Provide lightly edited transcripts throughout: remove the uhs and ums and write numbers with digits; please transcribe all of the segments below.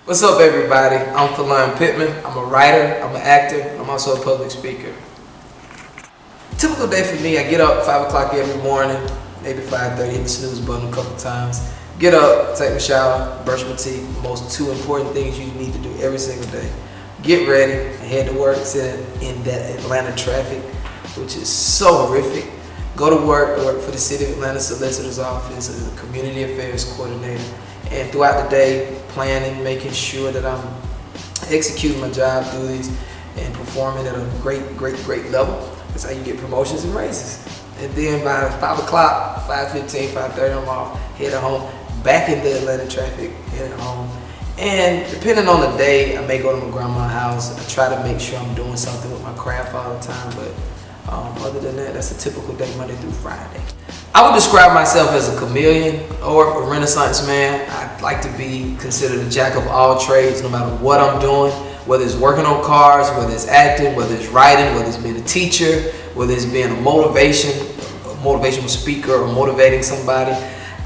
What's up, everybody? I'm Philon Pittman. I'm a writer, I'm an actor, I'm also a public speaker. Typical day for me, I get up 5 o'clock every morning, maybe 5:30, hit the snooze button a couple times. Get up, take a shower, brush my teeth. The most two important things you need to do every single day. Get ready and head to work, sit in that Atlanta traffic, which is so horrific. Go to work for the City of Atlanta Solicitor's Office as a Community Affairs Coordinator. And throughout the day, planning, making sure that I'm executing my job duties and performing at a great level. That's how you get promotions and raises. And then by 5 o'clock, 5:15, 5:30, I'm off, heading home, back in the Atlanta traffic, heading home. And depending on the day, I may go to my grandma's house. I try to make sure I'm doing something with my craft all the time, but other than that, that's a typical day, Monday through Friday. I would describe myself as a chameleon or a renaissance man. I'd like to be considered a jack of all trades, no matter what I'm doing, whether it's working on cars, whether it's acting, whether it's writing, whether it's being a teacher, whether it's being a motivational speaker or motivating somebody.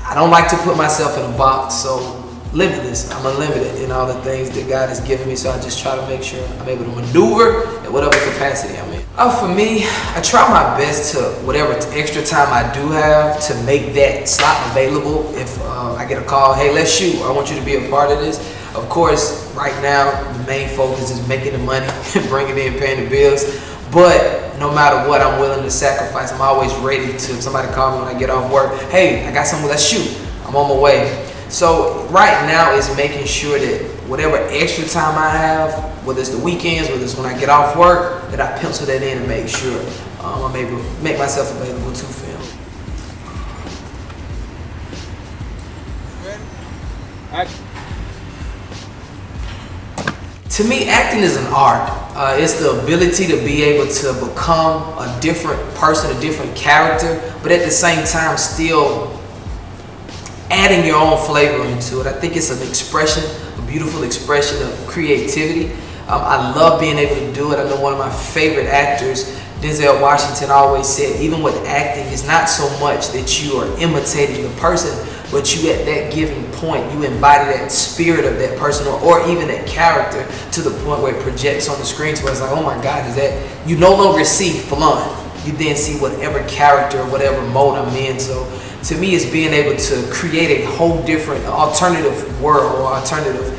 I don't like to put myself in a box, so limitless. I'm unlimited in all the things that God has given me, so I just try to make sure I'm able to maneuver at whatever capacity I'm in. For me, I try my best to, whatever extra time I do have, to make that slot available. If I get a call, hey, let's shoot, I want you to be a part of this. Of course, right now, the main focus is making the money, bringing in, paying the bills. But no matter what, I'm willing to sacrifice. I'm always ready to, if somebody calls me when I get off work, hey, I got something, let's shoot. I'm on my way. So right now is making sure that whatever extra time I have, whether it's the weekends, whether it's when I get off work, that I pencil that in and make sure I'm able to make myself available to film. Action. To me, acting is an art. It's the ability to be able to become a different person, a different character, but at the same time still adding your own flavor into it. I think it's an expression, a beautiful expression of creativity. I love being able to do it. I know one of my favorite actors, Denzel Washington, always said, even with acting, it's not so much that you are imitating the person, but you at that given point, you embody that spirit of that person or even that character to the point where it projects on the screen to us like, oh my God, is that, you no longer see Philon. You then see whatever character or whatever mode I'm in. So to me, it's being able to create a whole different alternative world or alternative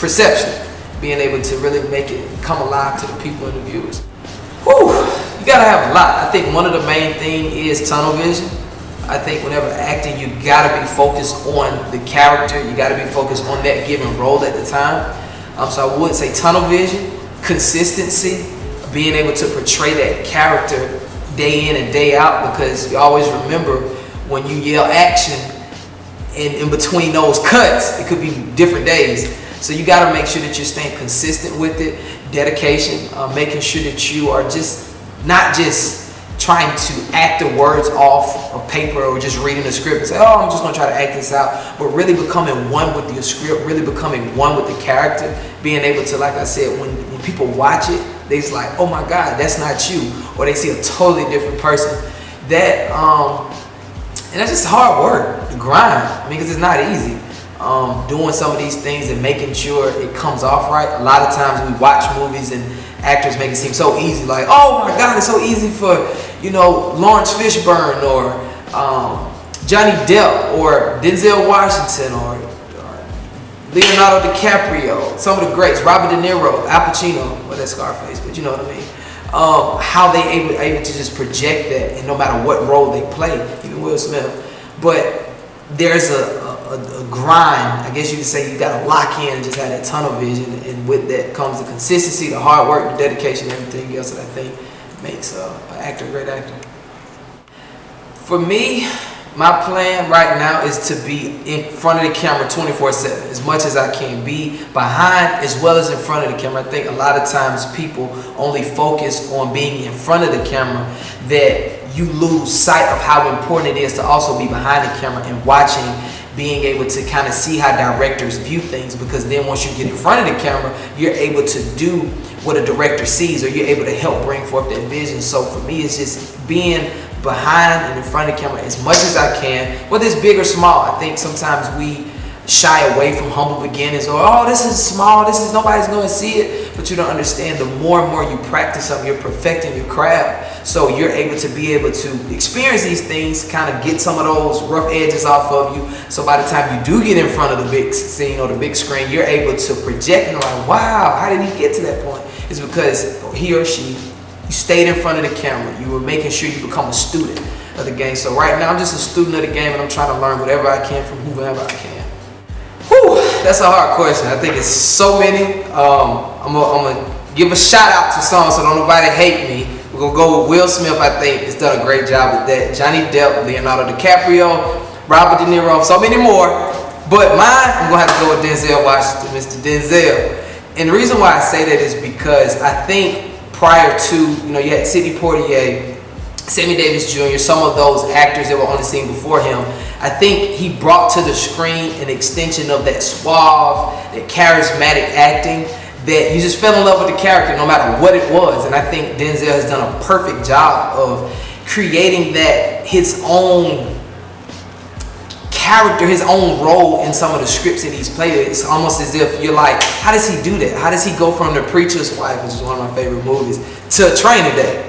perception. Being able to really make it come alive to the people and the viewers. Whew, you gotta have a lot. I think one of the main things is tunnel vision. I think whenever acting, you gotta be focused on the character. You gotta be focused on that given role at the time. So I would say tunnel vision, consistency, being able to portray that character day in and day out, because you always remember when you yell action and in between those cuts, it could be different days. So you got to make sure that you're staying consistent with it, dedication, making sure that you are not just trying to act the words off of paper or just reading the script and say, oh, I'm just going to try to act this out, but really becoming one with your script, really becoming one with the character, being able to, like I said, when people watch it, they're just like, oh my God, that's not you, or they see a totally different person. That and that's just hard work, the grind. I mean, because it's not easy. Doing some of these things and making sure it comes off right. A lot of times we watch movies and actors make it seem so easy, like, oh my God, it's so easy for, Lawrence Fishburne or Johnny Depp or Denzel Washington or Leonardo DiCaprio, some of the greats, Robert De Niro, Al Pacino, well, that's Scarface, but you know what I mean. How they able to just project that, and no matter what role they play, even Will Smith. But there's a grind, I guess you could say. You got to lock in and just have that tunnel vision, and with that comes the consistency, the hard work, the dedication, everything else that I think makes an actor a great actor. For me, my plan right now is to be in front of the camera 24/7, as much as I can. Be behind as well as in front of the camera. I think a lot of times people only focus on being in front of the camera, that you lose sight of how important it is to also be behind the camera and watching, being able to kind of see how directors view things, because then once you get in front of the camera, you're able to do what a director sees, or you're able to help bring forth that vision. So for me, it's just being behind and in front of the camera as much as I can, whether it's big or small. I think sometimes we shy away from humble beginnings, or oh, this is small, nobody's going to see it. But you don't understand, the more and more you practice something, you're perfecting your craft, so you're able to experience these things, kind of get some of those rough edges off of you, so by the time you do get in front of the big scene or the big screen, you're able to project and like, wow, how did he get to that point? It's because he or she, you stayed in front of the camera, you were making sure you become a student of the game. So right now I'm just a student of the game, and I'm trying to learn whatever I can from whoever I can. Whew, that's a hard question. I think it's so many. I'm gonna give a shout out to some, so don't nobody hate me. We're gonna go with Will Smith. I think has done a great job with that. Johnny Depp, Leonardo DiCaprio, Robert De Niro, so many more. But mine, I'm gonna have to go with Denzel Washington, Mr. Denzel. And the reason why I say that is because I think prior to, you had Sidney Poitier, Sammy Davis Jr., some of those actors that were on the scene before him, I think he brought to the screen an extension of that suave, that charismatic acting, that you just fell in love with the character no matter what it was. And I think Denzel has done a perfect job of creating that, his own character, his own role in some of the scripts that he's played. It's almost as if you're like, how does he do that? How does he go from The Preacher's Wife, which is one of my favorite movies, to Training Day,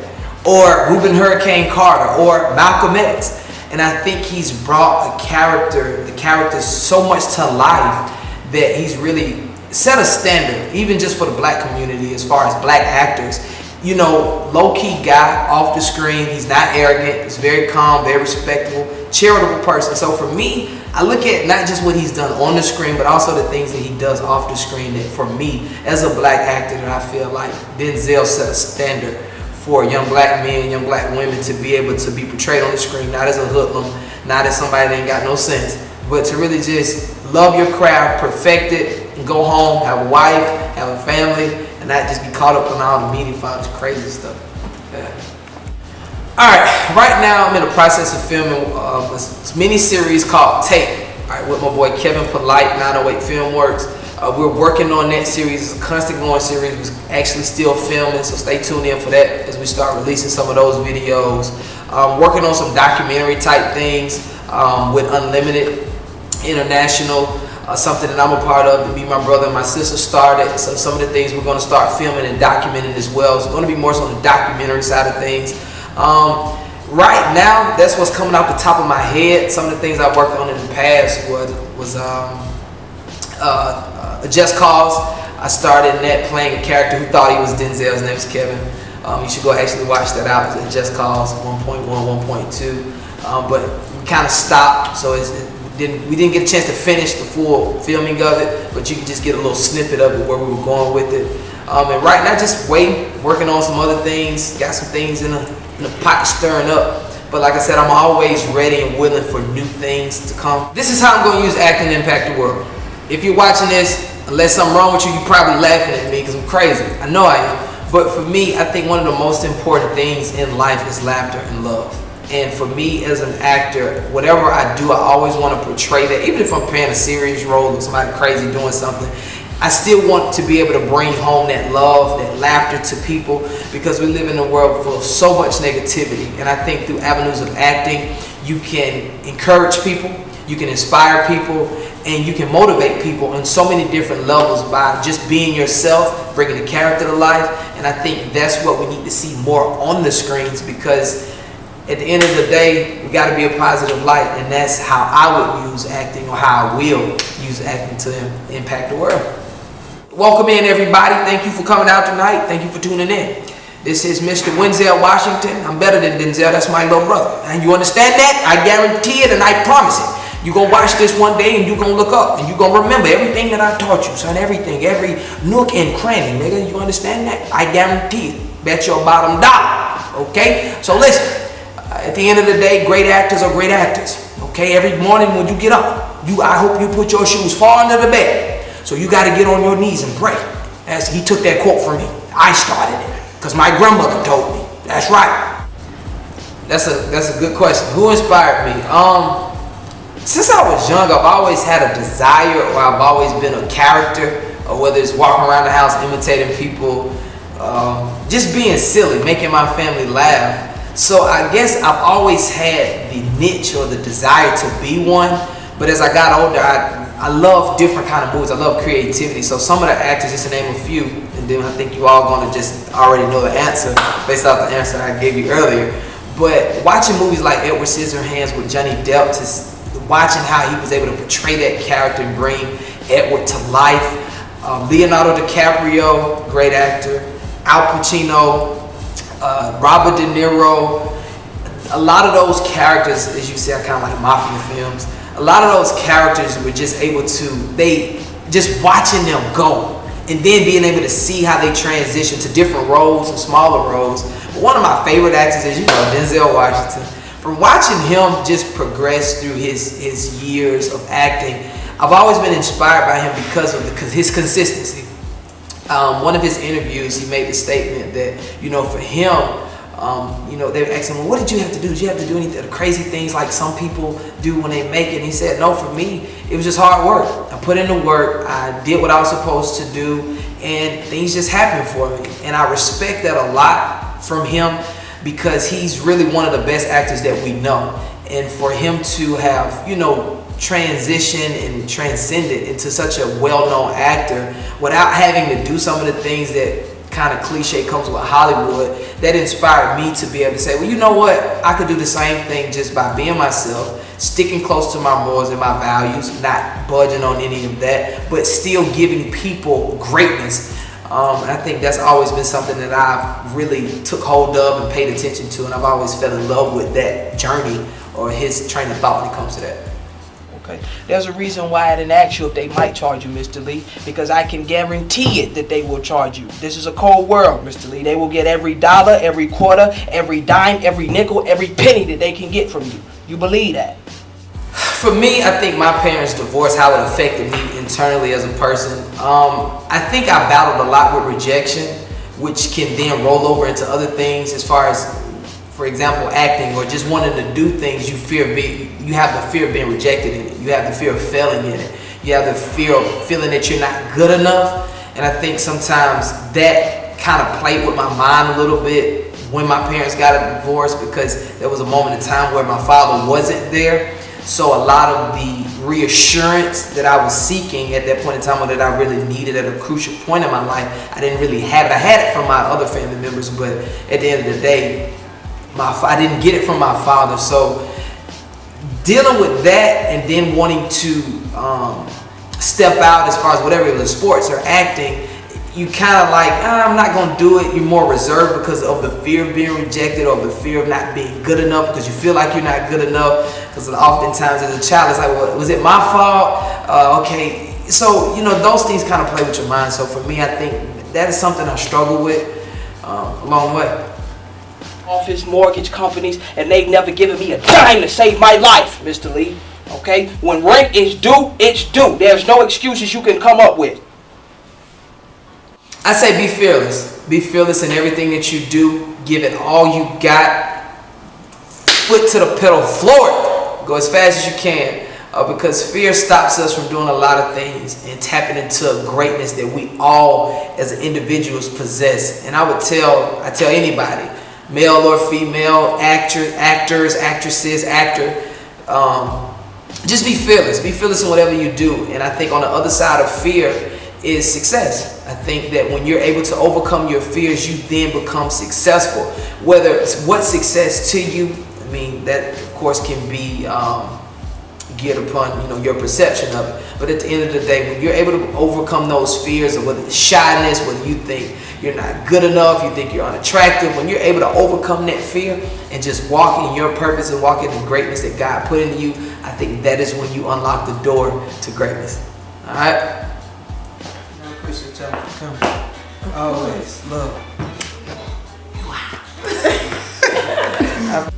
or Reuben Hurricane Carter, or Malcolm X? And I think he's brought the character so much to life that he's really set a standard, even just for the black community as far as black actors. Low-key guy off the screen. He's not arrogant. He's very calm, very respectable, charitable person. So for me, I look at not just what he's done on the screen, but also the things that he does off the screen that for me, as a black actor, that I feel like Denzel set a standard for young black men, young black women to be able to be portrayed on the screen, not as a hoodlum, not as somebody that ain't got no sense, but to really just love your craft, perfect it, and go home, have a wife, have a family, and not just be caught up in all the media files, crazy stuff. Yeah. Alright, right now I'm in the process of filming a mini-series called Tape, with my boy Kevin Polite, 908 Filmworks. We're working on that series. It's a constant going series. We're actually still filming, so stay tuned in for that as we start releasing some of those videos. Working on some documentary type things with Unlimited International, something that I'm a part of, that me, my brother, and my sister started. So some of the things we're going to start filming and documenting as well. It's going to be more so on the documentary side of things. Right now, that's what's coming off the top of my head. Some of the things I've worked on in the past was Just Cause. I started in that playing a character who thought he was Denzel. His name is Kevin. You should go actually watch that out. It's Just Cause 1.1, 1.2. But we kind of stopped, so we didn't get a chance to finish the full filming of it, but you can just get a little snippet of it where we were going with it. And right now, just waiting, working on some other things. Got some things in the pot stirring up. But like I said, I'm always ready and willing for new things to come. This is how I'm going to use acting to impact the world. If you're watching this, unless something wrong with you, you're probably laughing at me because I'm crazy. I know I am. But for me, I think one of the most important things in life is laughter and love. And for me as an actor, whatever I do, I always want to portray that. Even if I'm playing a serious role or somebody crazy doing something, I still want to be able to bring home that love, that laughter to people, because we live in a world full of so much negativity. And I think through avenues of acting, you can encourage people, you can inspire people, and you can motivate people on so many different levels by just being yourself, bringing the character to life. And I think that's what we need to see more on the screens, because at the end of the day, we got to be a positive light, and that's how I would use acting, or how I will use acting to impact the world. Welcome in, everybody. Thank you for coming out tonight. Thank you for tuning in. This is Mr. Denzel Washington. I'm better than Denzel. That's my little brother. And you understand that? I guarantee it, and I promise it. You're going to watch this one day, and you're going to look up, and you're going to remember everything that I taught you, son. Everything, every nook and cranny, nigga. You understand that? I guarantee it. Bet your bottom dollar. Okay? So listen. At the end of the day, great actors are great actors. Okay? Every morning when you get up, I hope you put your shoes far under the bed. So you got to get on your knees and pray. As he took that quote from me. I started it because my grandmother told me. That's right. That's a good question. Who inspired me? Since I was young, I've always had a desire, or I've always been a character, or whether it's walking around the house imitating people, just being silly, making my family laugh. So I guess I've always had the niche or the desire to be one. But as I got older, I I love different kind of movies. I love creativity. So some of the actors, just to name a few, and then I think you all gonna just already know the answer based off the answer I gave you earlier. But watching movies like Edward Scissorhands with Johnny Depp, just watching how he was able to portray that character and bring Edward to life. Leonardo DiCaprio, great actor. Al Pacino, Robert De Niro. A lot of those characters, as you say, are kind of like mafia films. A lot of those characters were just able to, just watching them go, and then being able to see how they transition to different roles and smaller roles. But one of my favorite actors is, Denzel Washington. From watching him just progress through his years of acting, I've always been inspired by him because of his consistency. One of his interviews, he made the statement that, for him, they were asking him, well, what did you have to do? Did you have to do any crazy things like some people do when they make it? And he said, no, for me, it was just hard work. I put in the work, I did what I was supposed to do, and things just happened for me. And I respect that a lot from him because he's really one of the best actors that we know. And for him to have, transition and transcended into such a well-known actor without having to do some of the things that kind of cliche comes with Hollywood, that inspired me to be able to say, well, you know what, I could do the same thing just by being myself, sticking close to my morals and my values, not budging on any of that, but still giving people greatness. And I think that's always been something that I've really took hold of and paid attention to, and I've always fell in love with that journey or his train of thought when it comes to that. Okay. There's a reason why I didn't ask you if they might charge you, Mr. Lee, because I can guarantee it that they will charge you. This is a cold world, Mr. Lee. They will get every dollar, every quarter, every dime, every nickel, every penny that they can get from you. You believe that? For me, I think my parents' divorce, how it affected me internally as a person. I think I battled a lot with rejection, which can then roll over into other things as far as, for example, acting or just wanting to do things. You have the fear of being rejected in it. You have the fear of failing in it. You have the fear of feeling that you're not good enough. And I think sometimes that kind of played with my mind a little bit when my parents got a divorce, because there was a moment in time where my father wasn't there. So a lot of the reassurance that I was seeking at that point in time, or that I really needed at a crucial point in my life, I didn't really have it. I had it from my other family members, but at the end of the day, I didn't get it from my father. So dealing with that and then wanting to step out as far as whatever it was, sports or acting, you kind of like, I'm not going to do it. You're more reserved because of the fear of being rejected or the fear of not being good enough, because you feel like you're not good enough. Because oftentimes as a child, it's like, well, was it my fault? Okay. So, those things kind of play with your mind. So for me, I think that is something I struggle with a long way. Office, mortgage companies, and they've never given me a dime to save my life, Mr. Lee. Okay? When rent is due, it's due. There's no excuses you can come up with. I say be fearless. Be fearless in everything that you do. Give it all you got. Foot to the pedal, floor it. Go as fast as you can. Because fear stops us from doing a lot of things and tapping into a greatness that we all as individuals possess. And I tell anybody, male or female, actors, actresses, just be fearless. Be fearless in whatever you do. And I think on the other side of fear is success. I think that when you're able to overcome your fears, you then become successful. Whether it's what success to you, I mean, that of course can be geared upon your perception of it. But at the end of the day, when you're able to overcome those fears, or whether it's shyness, whether you think you're not good enough, you think you're unattractive, when you're able to overcome that fear and just walk in your purpose and walk in the greatness that God put into you, I think that is when you unlock the door to greatness. All right? I appreciate y'all for coming. Always love. Wow.